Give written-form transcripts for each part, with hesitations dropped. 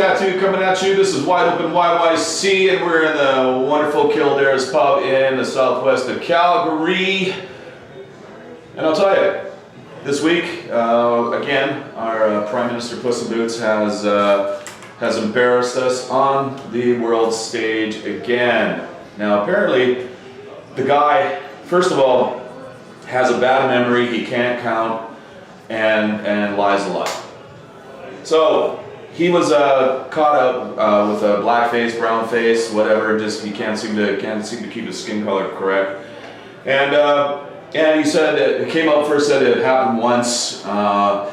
Tattoo coming at you. This is Wideopenyyc, and we're in the wonderful Kildares Pub in the southwest of Calgary. And I'll tell you, this week, again, our Prime Minister Puss in Boots has embarrassed us on the world stage again. Now, apparently, the guy, first of all, has a bad memory, he can't count, and lies a lot. So, he was caught up with a black face, brown face, whatever. Just he can't seem to keep his skin color correct. And he said it came up first, said it happened once, and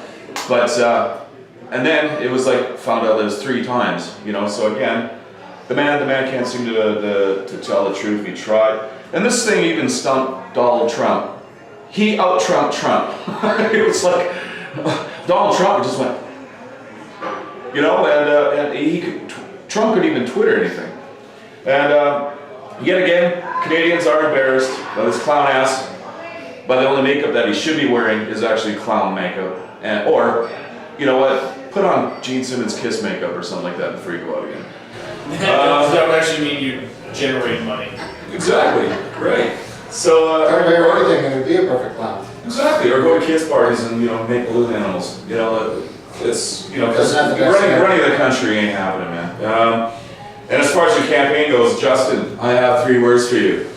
then it was like found out it was 3 times. You know, so again, the man can't seem to tell the truth. He tried, and this thing even stumped Donald Trump. He out-Trumped Trump. It was like Donald Trump just went. You know, and Trump couldn't even Twitter anything. And yet again, Canadians are embarrassed by this clown ass, but the only makeup that he should be wearing is actually clown makeup. Or, you know what, put on Gene Simmons Kiss makeup or something like that before you go out again. That would actually mean you generate money. Exactly, right. So, or wear everything and it'd be a perfect clown. Exactly, or go to kids parties and, you know, make balloon animals. You know, it's, you know, because running the country ain't happening, man. And as far as your campaign goes, Justin, I have 3 words for you.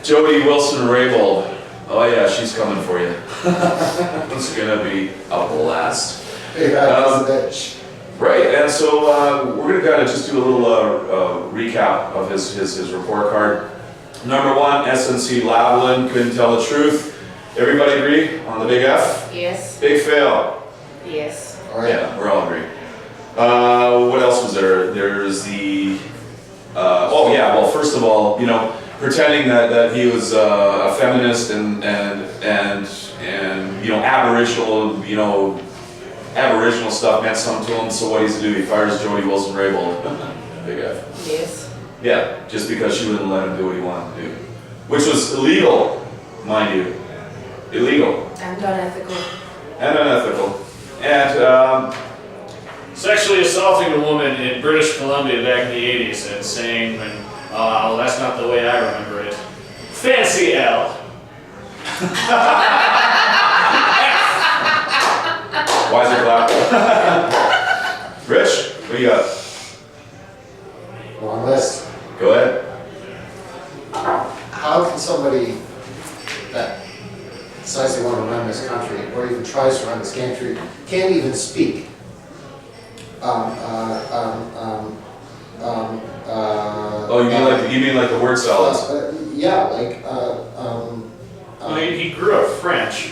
Jody Wilson-Raybould. Oh yeah, she's coming for you. It's gonna be a blast. Bitch. Right, and so we're gonna kind of just do a little recap of his report card. Number 1, SNC Lavalin couldn't tell the truth. Everybody agree on the big F? Yes. Big fail. Yes. Yeah, we're all agree. What else was there? There's the, oh yeah, well first of all, you know, pretending that he was a feminist and you know, aboriginal stuff meant something to him, so what does he do? He fires Jody Wilson-Raybould. Big F. Yes. Yeah, just because she wouldn't let him do what he wanted to do. Which was illegal, mind you. Illegal. And unethical. And unethical. And sexually assaulting a woman in British Columbia back in the 80s and saying, well, that's not the way I remember it. Fancy L. Wiser clap. Rich, what do you got? Long list. Go ahead. How can somebody that decides they want to run this country, or even tries to run this country, can't even speak? Oh, you mean like the word salads? Yeah, like Well, he grew up French.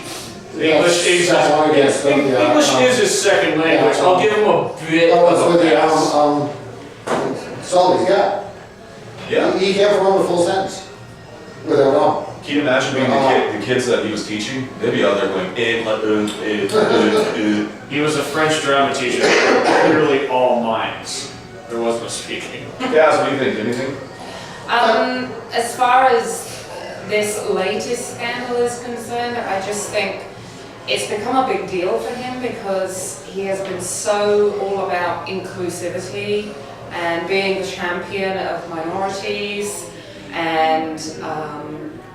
English English is his second language. Yeah, I'll give him a bit of a pass. That's all he's got. Yeah. He can't form a full sentence without wrong. Can you imagine being the kids that he was teaching? They'd be out there going, He was a French drama teacher. Literally all minds. There was no speaking. Guys, what do you think? Anything? As far as this latest scandal is concerned, I just think it's become a big deal for him because he has been so all about inclusivity and being the champion of minorities, and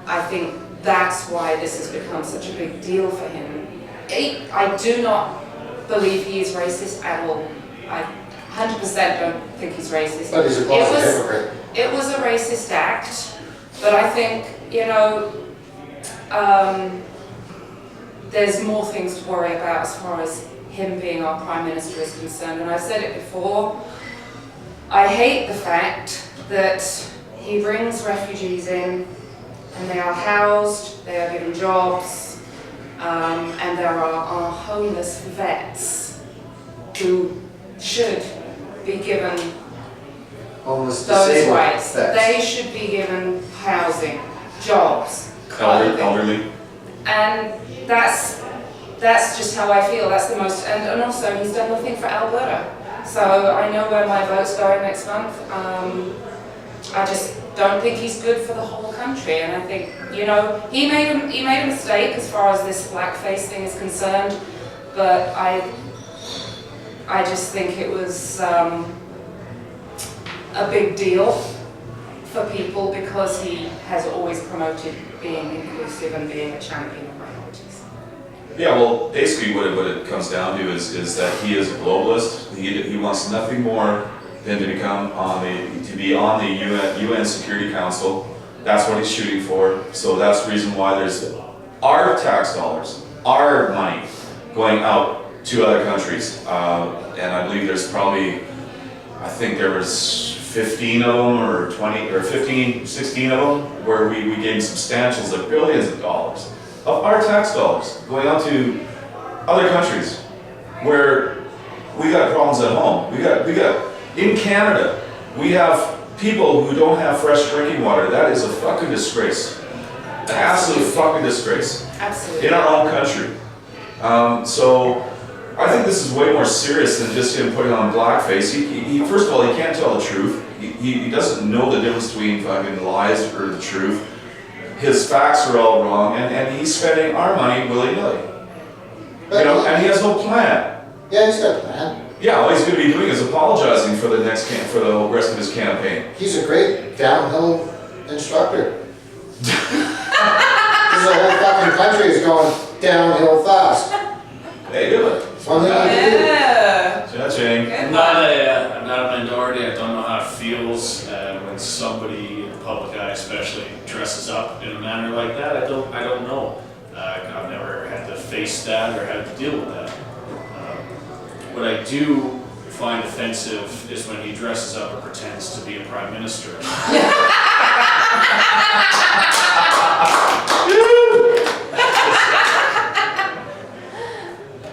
I think that's why this has become such a big deal for him. I do not believe he is racist at all. I 100% don't think he's racist. But he's a closet hypocrite. It was a racist act, but I think, you know, there's more things to worry about as far as him being our Prime Minister is concerned. And I've said it before, I hate the fact that he brings refugees in and they are housed, they are given jobs, and there are homeless vets who should be given those rights. They should be given housing, jobs, clothing. Elderly. And that's just how I feel. That's the most, and also he's done nothing for Alberta. So I know where my vote's going next month. I just don't think he's good for the whole country, and I think, you know, he made a mistake as far as this blackface thing is concerned, but I just think it was a big deal for people because he has always promoted being inclusive and being a champion of minorities. Yeah, well, basically what it comes down to is that he is a globalist. He wants nothing more than to become to be on the UN Security Council. That's what he's shooting for. So that's the reason why there's our tax dollars, our money going out to other countries. And I believe there's probably, I think there was 15 of them or 20 or 15, 16 of them where we gave substantials of billions of dollars of our tax dollars going out to other countries where we got problems at home. We got in Canada, we have people who don't have fresh drinking water. That is a fucking disgrace. An absolute fucking disgrace. Absolutely. In our own country. So I think this is way more serious than just him putting on blackface. He first of all, he can't tell the truth. He doesn't know the difference between fucking lies or the truth. His facts are all wrong, and he's spending our money willy-nilly. You know, and he has no plan. Yeah, he's got a plan. Yeah, all he's going to be doing is apologizing for the for the rest of his campaign. He's a great downhill instructor. Because the whole fucking country is going downhill fast. Hey, do it. One thing I can do. Yeah. Cha-ching. I'm not a minority. I don't know how it feels when somebody in the public eye, especially, dresses up in a manner like that. I don't know. I've never had to face that or had to deal with that. What I do find offensive is when he dresses up and pretends to be a prime minister.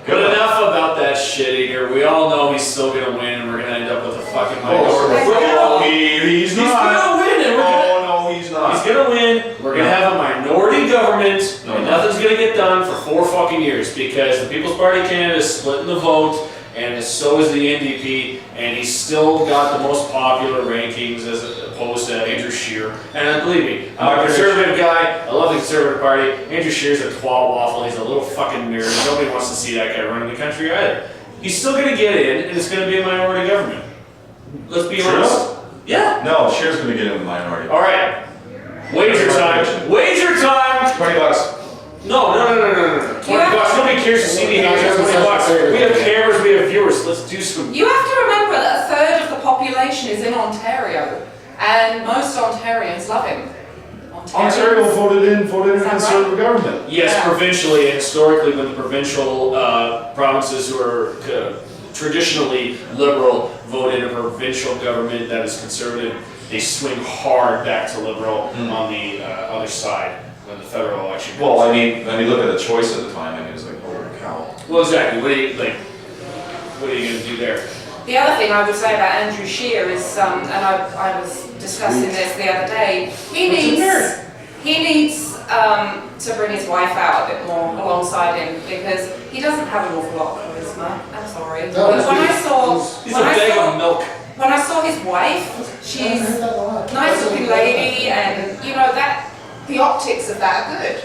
But enough about that shit here. We all know he's still gonna win, and we're gonna end up with a fucking minority. He's He's gonna win, and we're gonna. No, he's not. He's gonna win. We're gonna have a minority government, and nothing's gonna get done for 4 fucking years because the People's Party of Canada is splitting the vote, and so is the NDP, and he's still got the most popular rankings as opposed to Andrew Scheer. And believe me, I'm a conservative guy. I love the Conservative Party. Andrew Scheer's a twat waffle. He's a little fucking nerd. Nobody wants to see that guy running the country either. He's still gonna get in, and it's gonna be a minority government. Let's be honest. Yeah. No, Scheer's going to get in the minority. All right. Wager time. Wager time. $20. No. 20 bucks. Nobody cares to see me here. Just 20 bucks. We have cameras. We have viewers. Let's do some. You have to remember that a third of the population is in Ontario, and most Ontarians love him. Ontario voted in a that conservative government. Yes, Yeah. provincially and historically, when the provincial provinces who are traditionally liberal vote in a provincial government that is conservative, they swing hard back to liberal on the other side when the federal election. Well, I mean, look at the choice at the time. I mean, it's like, holy cow. Well, exactly. What are you going to do there? The other thing I would say about Andrew Scheer is, and I was discussing this the other day, he needs to bring his wife out a bit more alongside him because he doesn't have an awful lot of charisma. I'm sorry. No, But He's a bag of milk. when I saw his wife, she's a nice looking lady, and you know that the optics of that are good.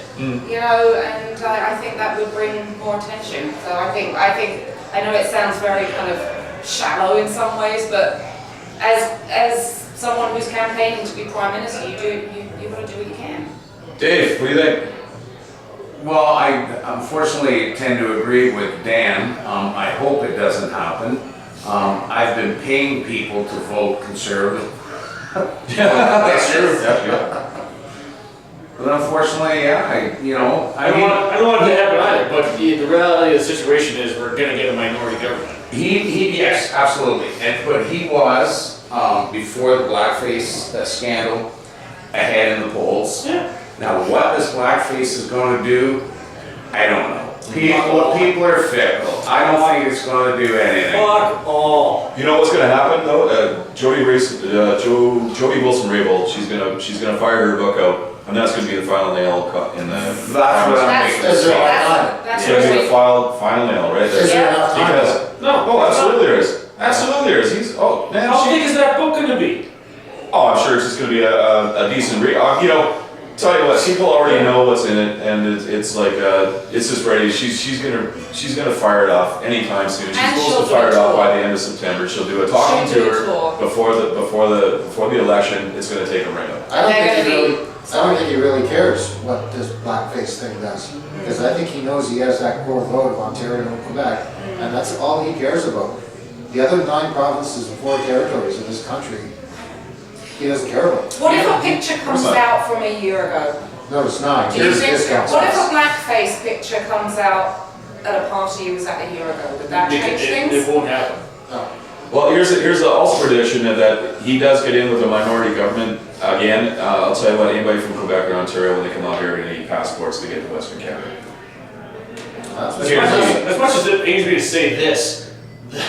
You know, and I think that would bring more attention. So I know it sounds very kind of shallow in some ways, but as someone who's campaigning to be prime minister, you've got to do what you can. Dave, what do you think? Well, I unfortunately tend to agree with Dan. I hope it doesn't happen. I've been paying people to vote conservative. That's true. Yeah. But unfortunately, yeah, I don't want it to happen either, but the reality of the situation is we're going to get a minority government. Yes, absolutely. But he was, before the blackface scandal, ahead in the polls. Yeah. Now, what this blackface is going to do, I don't know. People are fickle. I don't think it's going to do anything. Fuck all. You know what's going to happen though? Jody Wilson-Raybould, she's gonna fire her book out, and that's going to be the final nail in the. That's what I'm making. That's It's going to be the really- final nail right there. Is there enough time? Because No. absolutely there is. Absolutely there is. How big is that book going to be? Oh, I'm sure it's just going to be a decent read. You know, Tell you what, people already know what's in it, and it's like it's just ready. She's gonna fire it off anytime soon. She's And supposed she'll to do fire a it off tour. by the end of September. She'll do a talking She'll do a tour tour. before the election. It's gonna take them right up. I don't They're think he gonna be- really, I don't think he really cares what this blackface thing does. Because I think he knows he has that core vote of Ontario and Quebec, and that's all he cares about. The other 9 provinces and 4 territories of this country, he doesn't care about. What if a picture comes not? out from a year ago? No, it's not. Do you Here's think, discounts. what if a blackface picture comes out at a party you was at a year ago? Would that change It things? won't happen. No. Well, here's the also prediction that he does get in with a minority government again. I'll tell you what, anybody from Quebec or Ontario, when they come out here, are gonna need passports to get to Western Canada. That's what As much as it pains me to say this, the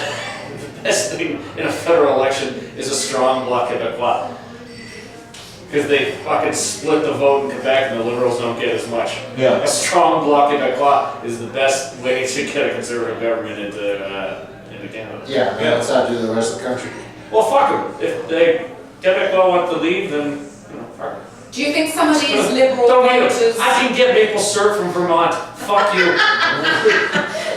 best thing in a federal election is a strong Bloc Québécois. Because they fucking split the vote in Quebec and the Liberals don't get as much. Yeah. A strong Bloc Québécois is the best way to get a conservative government into Canada. Yeah, and that's how to do the rest of the country. Well, fuck them. If they Québécois want to leave, then, fuck 'em. Do you think some of these liberal Don't get it. voters... I can get maple syrup from Vermont. Fuck you.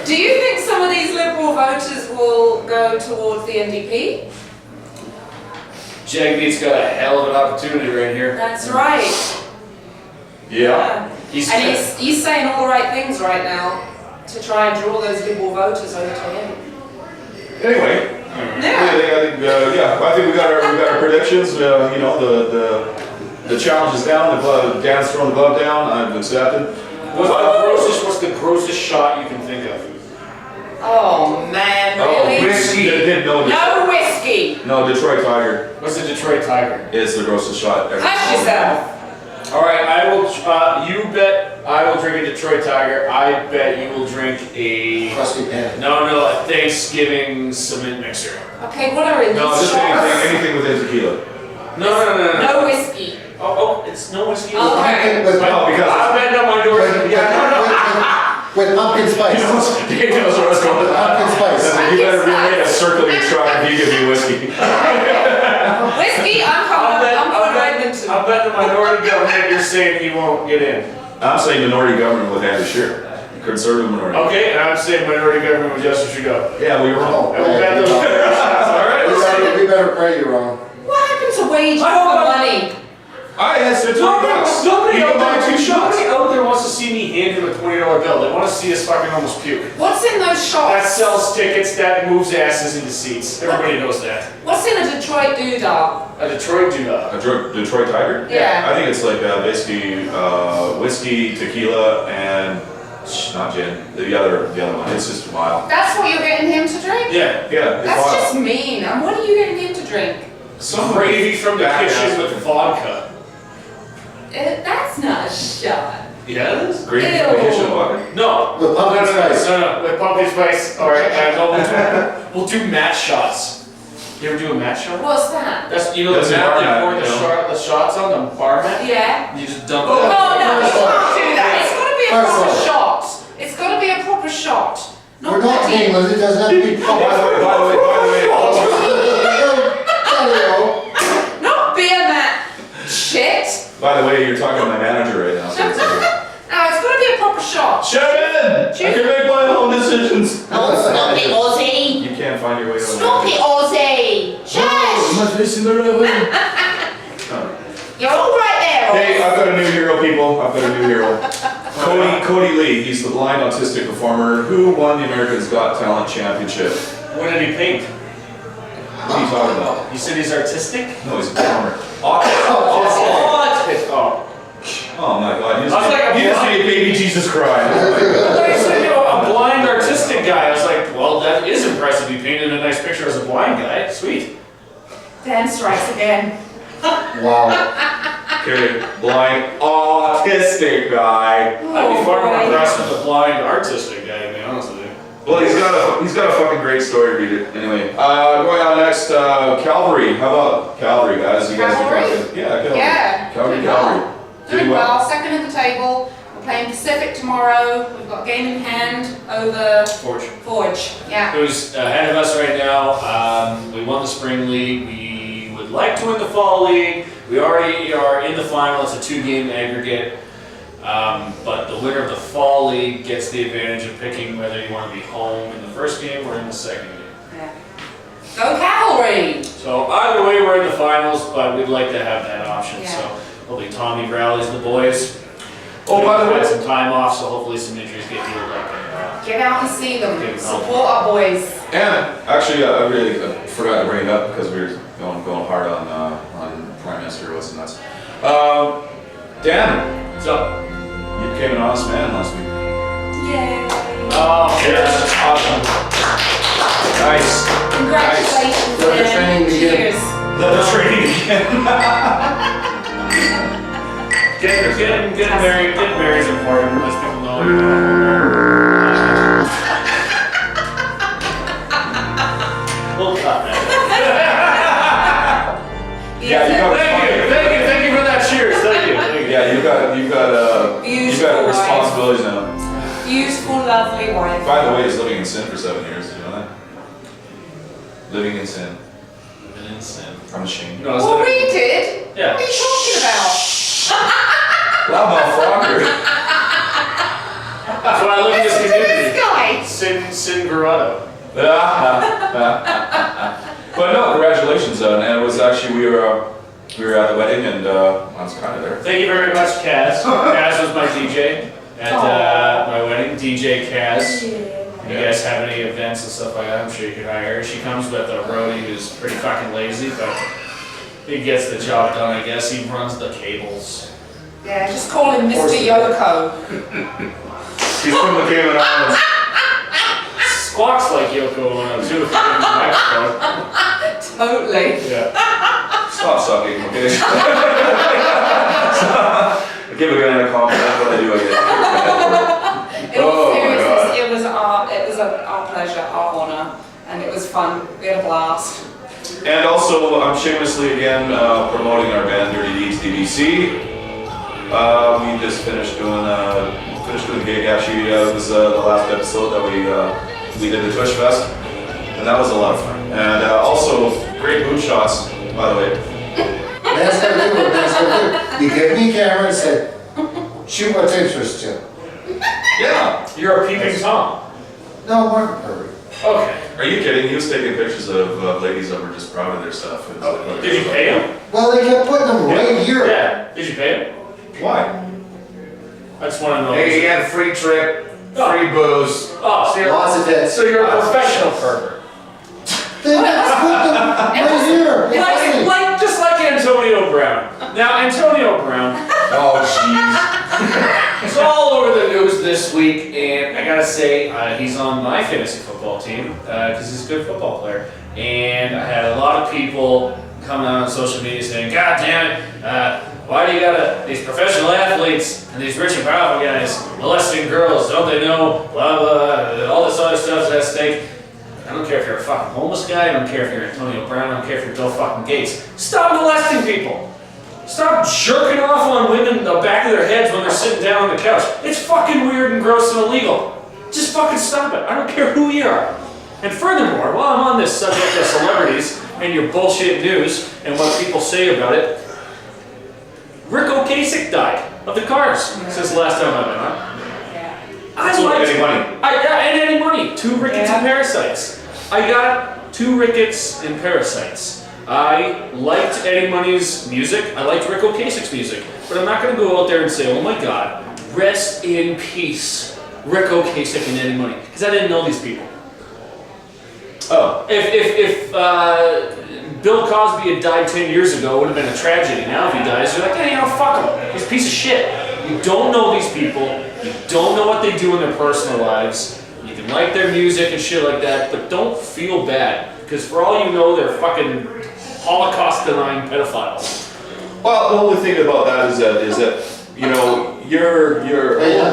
Do you think some of these liberal voters will go towards the NDP? Jagmeet's got a hell of an opportunity right here. That's right. Yeah. And he's saying all the right things right now to try and draw those liberal voters over to him. Anyway, Yeah. I think we got our predictions. The challenge is down. Dan's thrown the glove down. I've accepted. What's the grossest shot you can think of? Oh man, really? whiskey. Didn't know this. No whiskey. No, Detroit Tiger What's the Detroit Tiger? is the grossest shot ever. Hush yourself. All right, I will. You bet I will drink a Detroit Tiger. I bet you will drink a Crusty pan. a Thanksgiving cement mixer. Okay, what are in No, these just shots? anything within tequila. No. No whiskey. Oh, it's no whiskey. Okay. With, No, because I'm betting on my door. with pumpkin spice. Dave knows where I was going. Pumpkin spice. You better make a circle in your truck if you give me whiskey. Whiskey, I'm going to Edmonton. I'm betting the minority government. You're saying he won't get in. I'm saying minority government with Andrew Scheer. Conservative minority. Okay, and I'm saying minority government with Justin Trudeau. Yeah, we were wrong. And we'll bet those. All right. We better pray you're wrong. What happened to wage for I don't know. money? I asked for $20. Nobody You out can buy there, 2 shots. nobody out there wants to see me hand him a $20 bill. They want to see us fucking almost puke. What's in those That shots? sells tickets, that moves asses into seats. Everybody knows that. What's in a Detroit doodah? A Detroit doodah. A Detroit Tiger? Yeah. I think it's like basically whiskey, tequila, and not gin. The other one. It's just wild. That's what you're getting him to drink? Yeah. Yeah, it's That's wild. just mean. And what are you getting him to drink? Some gravy from the Back kitchen ass. with vodka. That's not a shot. Yeah, it is. Great from the Ew. kitchen water. No. With pumpkin spice. No, with pumpkin spice. All right, we'll do match shots. You ever do a match shot? What's that? That's the That's a mat bar that you pour mat, the, you know. the shots on, the bar mat. Yeah. You just dump Oh, that. no, you can't do that. It's got to be a First proper of all. shot. It's got to be a proper shot. We're not bloody- England, it doesn't have to be By the way, Not beer mat. Shit. by the way, you're talking to my manager right now. So it's okay. No, it's got to be a proper shot. Shut in! I can make my own decisions. Oh, stop it, Ozzy. You can't find your way to Stop it, Ozzy. Shush. Am I facing the right way? You're all right there, Hey, Oz. I've got a new hero, people. I've got a new hero. Cody Lee. He's the blind autistic performer who won the America's Got Talent Championship. What did he paint? What are you talking about? You said he's artistic? No, he's a performer. Oh my God! He just, I was like, he just made baby Jesus cry. Oh my God. I said, a blind artistic guy. I was like, well, that is impressive. He painted a nice picture as a blind guy. Sweet. Dan strikes again. Wow. Okay, blind autistic guy. I'd be far more boy. impressed with the blind artistic guy, to be honest with you. Well, he's got a fucking great story to read it. Anyway, going on next, Calvary. How about Calvary, guys? You guys are Calvary? talking. Yeah, Calvary. Yeah. Calvary, Doing Calvary. well. Doing well. Second at the table. We're playing Pacific tomorrow. We've got a game in hand over Forge. Yeah. Who's ahead of us right now. We won the spring league. We would like to win the fall league. We already are in the final. It's a 2-game aggregate. But the winner of the Fall League gets the advantage of picking whether you want to be home in the first game or in the second game. Yeah. Go Cavalry! So either way, we're in the finals, but we'd like to have that option. Yeah. So hopefully Tommy rallies the boys. Oh, by the way, had some time off, so hopefully some injuries get healed up. Get out and see them. Give them Support our boys. and actually, I really forgot to bring it up because we were going hard on Prime Minister. What's nuts? Dan, What's up? you became an honest man last week. Yay! Oh, Cheers. Awesome. Nice. Congratulations, Let the Dan. training begin. Cheers. Let the training begin. Getting married is important. Most people know. We'll cut that. Yeah, you got. Thank you for that. Cheers. Thank you. Yeah, you got Beautiful responsibilities now. Beautiful, lovely wife. By the way, he's living in sin for 7 years. Did you know that? Living in sin. Living in sin. I'm ashamed. No, it's Well, not- we did. Yeah. What are you talking about? Loud mouth fucker. That's why I live in this Listen to this community. guy. Sin Grotto. But no, congratulations, and it was actually we were at the wedding, and I was kind of there. Thank you very much, Kaz. Kaz was my DJ at my wedding. DJ Kaz. If you guys have any events and stuff like that, I'm sure you could hire her. She comes with a roadie who's pretty fucking lazy, but he gets the job done, I guess. He runs the cables. Yeah, just call him Mr. Yoko. He's from the Cayman Islands. Squawks like Yoko Ono too. If you're in Mexico. Totally. Yeah. Stop sucking, okay? I give a guy a compliment, what I do, I get. In all Oh my seriousness, God. it was our pleasure, our honor, and it was fun. We had a blast. And also, I'm shamelessly again promoting our band Dirty Deeds DBC. We just finished doing the gig. Actually, it was the last episode that we did the Twitch Fest, and that was a lot of fun. And also, great boot shots, by the way. That's what I do, that's what I do. You give me a camera and say, shoot what's interests you. Yeah. You're a peeping Tom. No, Mark Perry. Okay. Are you kidding? He was taking pictures of ladies that were just proud of their stuff. And Did you pay him? Well, they kept putting them right here. Yeah. Did you pay him? Why? I just want to know. Hey, he had a free trip, free booze. Oh, so you're, Lots of hits. so you're a professional pervert. They just put them right here. It's funny. Just like Antonio Brown. Now, Antonio Brown, Oh, jeez. it's all over the news this week, and I gotta say, he's on my fantasy football team because he's a good football player. And I had a lot of people coming out on social media saying, "God damn it, why do you got these professional athletes and these rich and powerful guys molesting girls? Don't they know? Blah blah. All this other stuff's at stake." I don't care if you're a fucking homeless guy, I don't care if you're Antonio Brown, I don't care if you're Bill fucking Gates. Stop molesting people! Stop jerking off on women in the back of their heads when they're sitting down on the couch. It's fucking weird and gross and illegal. Just fucking stop it. I don't care who you are. And furthermore, while I'm on this subject of celebrities and your bullshit news and what people say about it, Rick Ocasek died of the Cars since the last time I've been on. That's what Eddie Money. And Eddie Money. 2 rickets and parasites. I got 2 rickets and parasites. I liked Eddie Money's music. I liked Rick Ocasek's music. But I'm not going to go out there and say, oh my God, rest in peace, Rick Ocasek and Eddie Money. Because I didn't know these people. Oh. If Bill Cosby had died 10 years ago, it would have been a tragedy. Now if he dies, you're like, hey, fuck him. He's a piece of shit. You don't know these people. You don't know what they do in their personal lives. You can like their music and shit like that, but don't feel bad. Because for all you know, they're fucking Holocaust-denying pedophiles. Well, the only thing about that is that you know, you're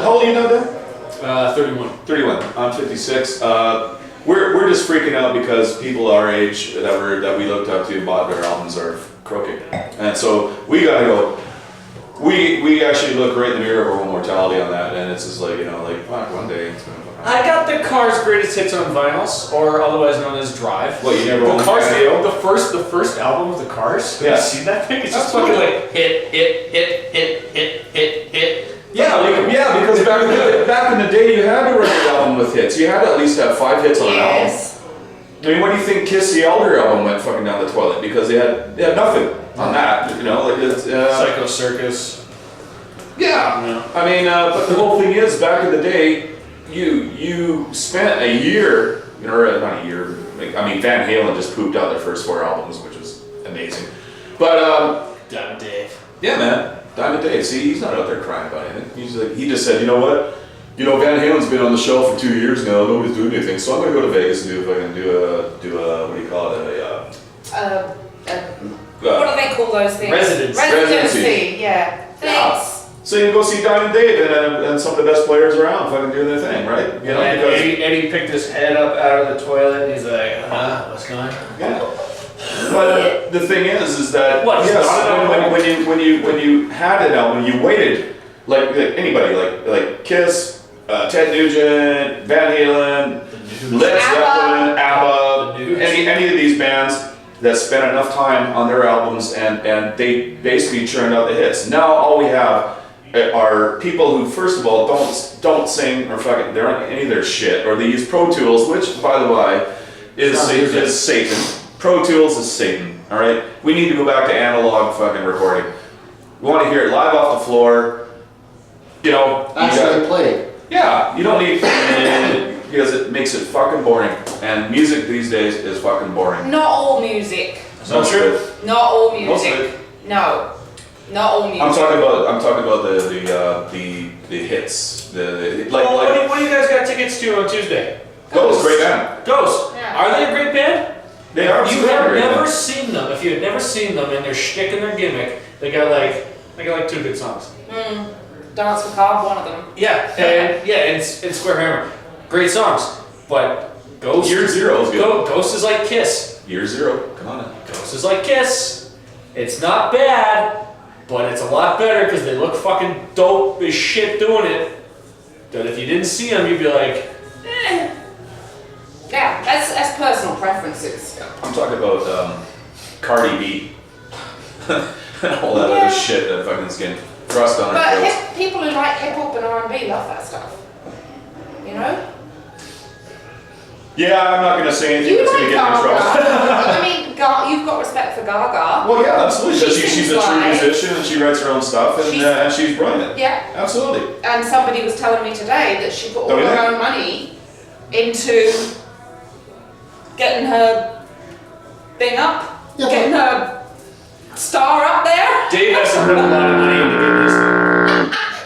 how old are you now, Dan? 31. 31. I'm 56. We're just freaking out because people our age that we looked up to bought their albums are croaking, and so we gotta go. We actually look right in the mirror of our own mortality on that, and it's just like, like, fuck, one day it's gonna fuck I got the Cars' greatest hits on vinyls, or otherwise known as Drive. Well, you never the owned Cars, Van Halen? the first album of the Cars. Yeah. Have you seen that thing? It's just That's fucking cool. like hit. Yeah, because back in the day, you had to write an album with hits. You had to at least have 5 hits on an album. Yes. I mean, what do you think Kiss the Elder album went fucking down the toilet? Because they had nothing on that, like it's... Psycho Circus. Yeah. I mean, but the whole thing is, back in the day, you spent a year, or not a year, I mean, Van Halen just pooped out their first 4 albums, which was amazing. But, Damn Dave. yeah, man, Diamond Dave, see, he's not out there crying about anything. He just said, you know what? Van Halen's been on the show for 2 years now, nobody's doing anything, so I'm gonna go to Vegas and do a what do you call it, What do they call those things? Residency. Yeah. Thanks. So you can go see Diamond Dave and some of the best players around fucking doing their thing, right? And Eddie picked his head up out of the toilet and he's like, what's going on? Yeah. But the thing is that What? yes, when you had an album, you waited like anybody like Kiss, Ted Nugent, Van Halen, Led Zeppelin, ABBA, any of these bands that spent enough time on their albums and they basically churned out the hits. Now all we have are people who, first of all, don't sing or fucking they're on any of their shit, or they use Pro Tools, which by the way is Satan. Pro Tools is Satan. All right, we need to go back to analog fucking recording. We want to hear it live off the floor. Actually played. Yeah, you don't need because it makes it fucking boring. And music these days is fucking boring. Not all music. Not true. Not all music. Most of it. No. Not all music. I'm talking about the hits. What do you guys got tickets to on Tuesday? Ghost, great band. Ghost. Yeah. Are they a great band? They are. You absolutely have great never band. seen them. If you had never seen them and their shtick and their gimmick, they got like 2 good songs. Dance with Carb, one of them. Yeah, and Square Hammer, great songs. But Ghost, Year Zero is good. Ghost is like Kiss. Year Zero, come on now. Ghost is like Kiss. It's not bad, but it's a lot better because they look fucking dope as shit doing it. But if you didn't see them, you'd be like, eh. Yeah, that's personal preferences. I'm talking about Cardi B. And all that other shit that fucking is getting thrust on our But throats. people who like hip hop and R&B love that stuff. You know? Yeah, I'm not gonna say anything You that's gonna like get me in trouble. Gaga. I mean, you've got respect for Gaga. Well, yeah, absolutely. She She's sings a true live. musician and she writes her own stuff and she's brilliant. Yeah. Absolutely. And somebody was telling me today that she put all Oh, yeah? her own money into getting her thing up, Yeah, getting her star up there. Dave has to put a lot of money into getting this.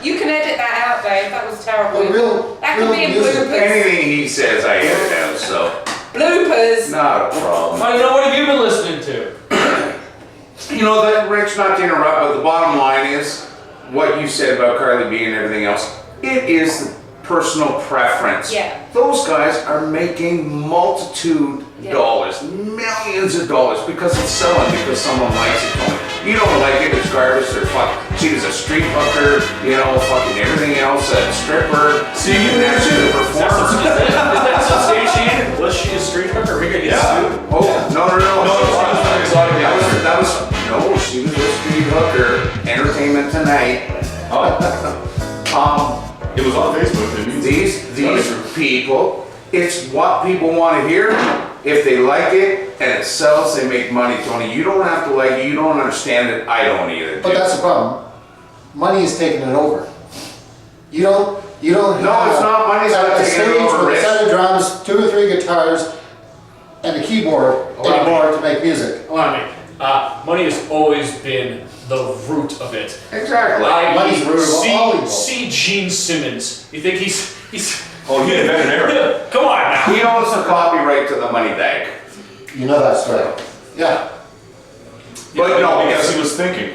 You can edit that out, Dave. That was terrible. Well, that could be in music. bloopers. Anything he says, I edit out, so Bloopers. not a problem. What have you been listening to? That, Rich, not to interrupt, but the bottom line is what you said about Carly B and everything else. It is the personal preference. Yeah. Those guys are making multitude Yeah. dollars, millions of dollars because it's selling, because someone likes it. Tony. You don't like it, it's garbage, or fuck. She was a street hooker, fucking everything else, a stripper. See, you you never too. to perform. Is that substantiated? Was she a street hooker? We're gonna get sued. Oh, no. That was no, she was a street hooker. Entertainment Tonight. It was on Facebook, didn't you? These people, it's what people want to hear. If they like it and it sells, they make money, Tony. You don't have to like it, you don't understand it, I don't either. But that's the problem. Money is taking it over. You don't No, it's not. Money's not a taking it stage over, with a Rich. set of drums, 2 or 3 guitars, and a keyboard anymore to make music. Money has always been the root of it. Exactly. Money's the root of all evil. See Gene Simmons. You think he's Oh, he invented era. come on now. He owns the copyright to the money bag. You know that story. Yeah. But no, I guess he was thinking.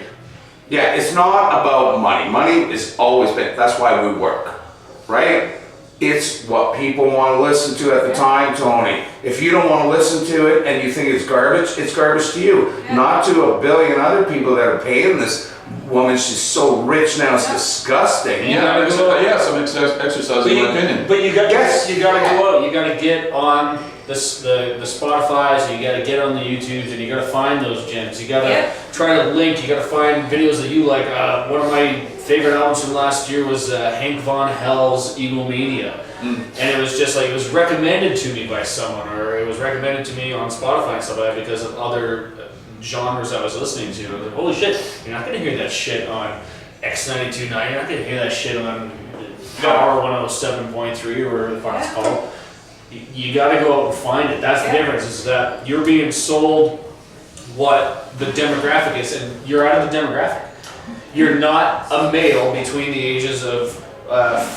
yeah, it's not about money. Money has always been, that's why we work, right? It's what people want to listen to at the time, Tony. If you don't want to listen to it and you think it's garbage to you. Yeah. Not to a billion other people that are paying this woman, she's so rich now, it's disgusting. Yeah, some exercise in my opinion. But you got Yes. you got to go out. You got to get on the Spotify's. You got to get on the YouTubes, and you got to find those gems. You got to try to link. You got to find videos that you like. One of my favorite albums from last year was Hank Von Hell's Egomania. And it was just like, it was recommended to me by someone, or it was recommended to me on Spotify and stuff like that because of other genres I was listening to. I was like, holy shit, you're not gonna hear that shit on X92.9, you're not gonna hear that shit on Power 107.3 or whatever the fuck it's called. You gotta go out and find it. That's the difference, is that you're being sold what the demographic is, and you're out of the demographic. You're not a male between the ages of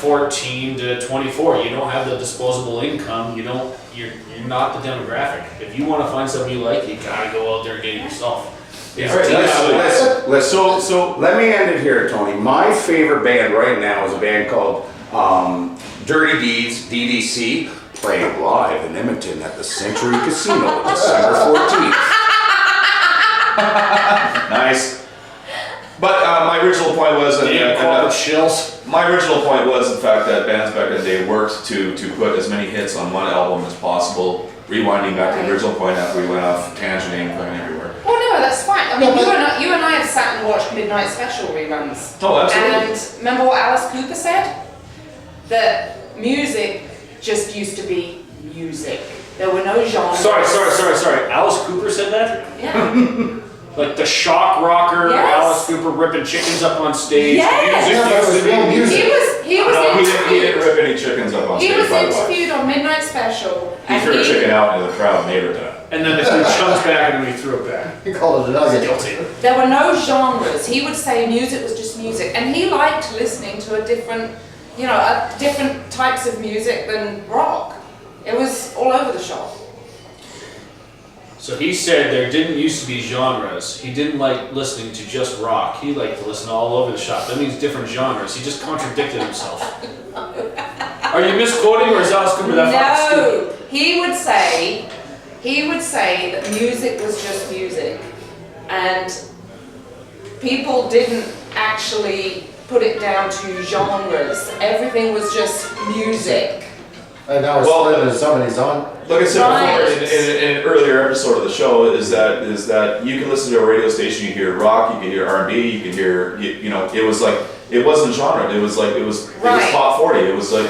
14 to 24. You don't have the disposable income. You're not the demographic. If you want to find something you like, you gotta go out there and get it yourself. So let me end it here, Tony. My favorite band right now is a band called Dirty Deeds, DDC, playing live in Edmonton at the Century Casino, December 14th. Nice. But my original point was, my original point was the fact that bands back in the day worked to put as many hits on one album as possible. Rewinding back to the original point after we went off tangenting fucking everywhere. Well, no, that's fine. I mean, you and I have sat and watched Midnight Special reruns. Oh, absolutely. And remember what Alice Cooper said? That music just used to be music. There were no genres. Sorry. Alice Cooper said that? Yeah. Like the shock rocker, Alice Cooper ripping chickens up on stage. He didn't rip any chickens up on stage. He was interviewed on Midnight Special. He threw a chicken out into the crowd and ate it down. And then they threw chunks back and then he threw it back. He called it a nugget. Guilty. There were no genres. He would say music was just music. And he liked listening to different types of music than rock. It was all over the shop. So he said there didn't used to be genres. He didn't like listening to just rock. He liked to listen all over the shop. That means different genres. He just contradicted himself. Are you misquoting, or is Alice Cooper that fucking stupid? He would say that music was just music. And people didn't actually put it down to genres. Everything was just music. And now we're split into somebody's on. Like I said before in an earlier episode of the show, is that you can listen to a radio station, you hear rock, you can hear R&B, you can hear, it was like, it wasn't genre, it was top 40, it was like,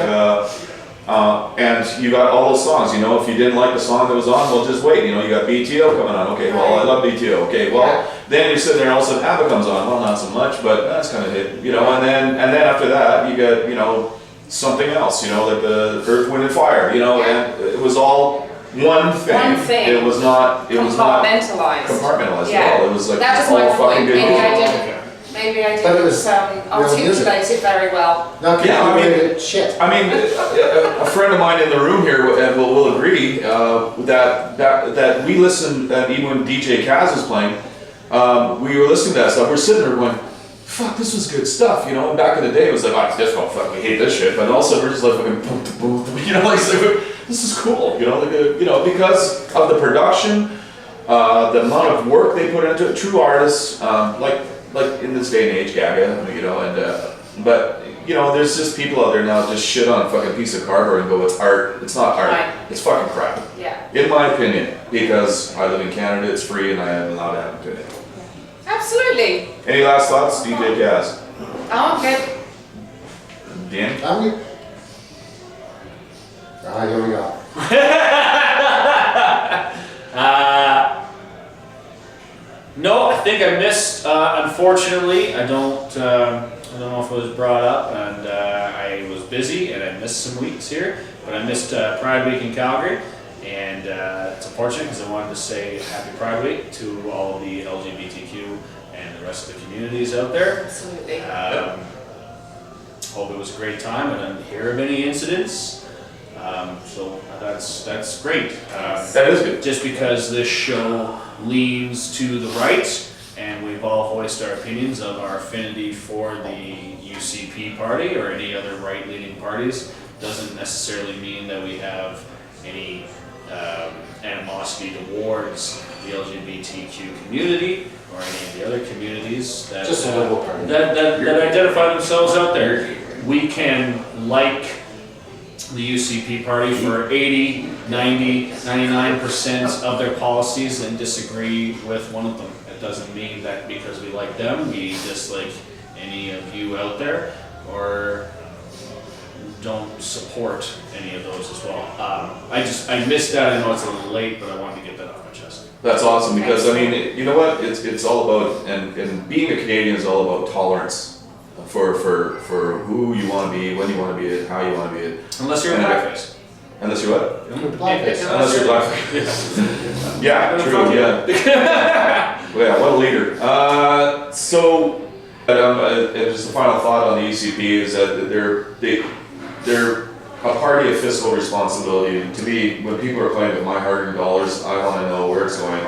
and you got all those songs, if you didn't like the song that was on, well just wait, you got BTO coming on, okay, well I love BTO, okay, well, then you're sitting there and all of a sudden ABBA comes on, well not so much, but that's kind of hit, and then after that, you got, something else, like the Earth, Wind and Fire, and it was all one thing. One thing. It was not compartmentalized. Compartmentalized at all. It was like that was all my point. fucking good Maybe I But it didn't was articulate it very well. Not shit. I mean, a friend of mine in the room here will agree that we listened, that even when DJ Kaz was playing, we were listening to that stuff. We're sitting there going, fuck, this was good stuff, and back in the day it was like, oh, it's disco, fuck, we hate this shit, but all of a sudden we're just like fucking boom, boom, boom, like, this is cool, because of the production, the amount of work they put into it, true artists, like in this day and age, Gaga, but, there's just people out there now just shit on a fucking piece of cardboard and go, it's art, it's not art, Right. it's fucking crap, in my opinion, because I live in Canada, it's free, and I am allowed to have an opinion. Absolutely. Any last thoughts, DJ Kaz? Oh, okay. Dan? Here we go. No, I think I missed. Unfortunately, I don't know if it was brought up, and I was busy and I missed some weeks here. But I missed Pride Week in Calgary, and it's unfortunate because I wanted to say Happy Pride Week to all of the LGBTQ and the rest of the communities out there. Absolutely. Hope it was a great time. I didn't hear of any incidents, so that's great. That is good. Just because this show leans to the right, and we've all voiced our opinions of our affinity for the UCP party or any other right-leaning parties, doesn't necessarily mean that we have any animosity towards the LGBTQ community or any of the other communities that, Just a liberal party. that identify themselves out there. We can like the UCP party for 80, 90, 99% of their policies and disagree with one of them. It doesn't mean that because we like them, we dislike any of you out there or don't support any of those as well. I missed that. I know it's a little late, but I wanted to get that off my chest. That's awesome because I mean, you know what? It's all about and being a Canadian is all about tolerance for who you want to be, when you want to be it, how you want to be it. Unless you're in blackface. Unless you're what? Blackface. Unless you're blackface. Yeah, true. Yeah. Well, yeah, what a leader. Just a final thought on the UCP is that they're a party of fiscal responsibility. To me, when people are playing with my hard-earned dollars, I want to know where it's going.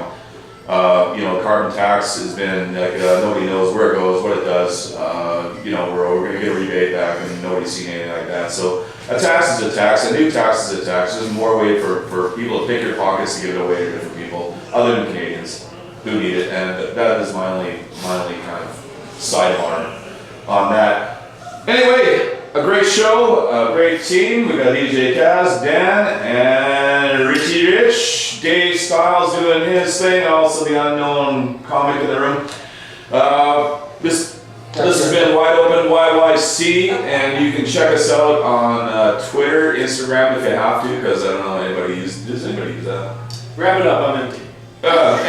Carbon tax has been like nobody knows where it goes, what it does. We're going to get a rebate back, and nobody's seen anything like that. So a tax is a tax. A new tax is a tax. There's more way for people to pick your pockets to give it away to different people, other than Canadians who need it. And that is my only kind of sidebar on that. Anyway, a great show, a great team. We got DJ Kaz, Dan, and Richie Rich. Dave Styles doing his thing, also the unknown comic in the room. This has been Wide Open YYC, and you can check us out on Twitter, Instagram if you have to, because I don't know does anybody use that? Wrap it up, I'm empty. But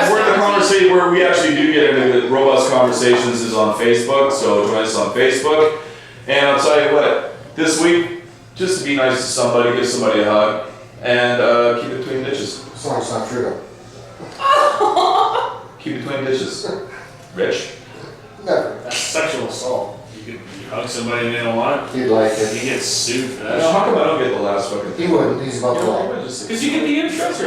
we're in the conversation where we actually do get into robust conversations is on Facebook, so join us on Facebook. And I'll tell you what, this week, just to be nice to somebody, give somebody a hug, and keep it between dishes. As long as it's not true though. Keep it between dishes. Rich? Never. That's sexual assault. You hug somebody and they don't want it. He'd like You it. get sued for that. How come I don't get the last fucking He wouldn't, he's about to lie. Because you get the interest.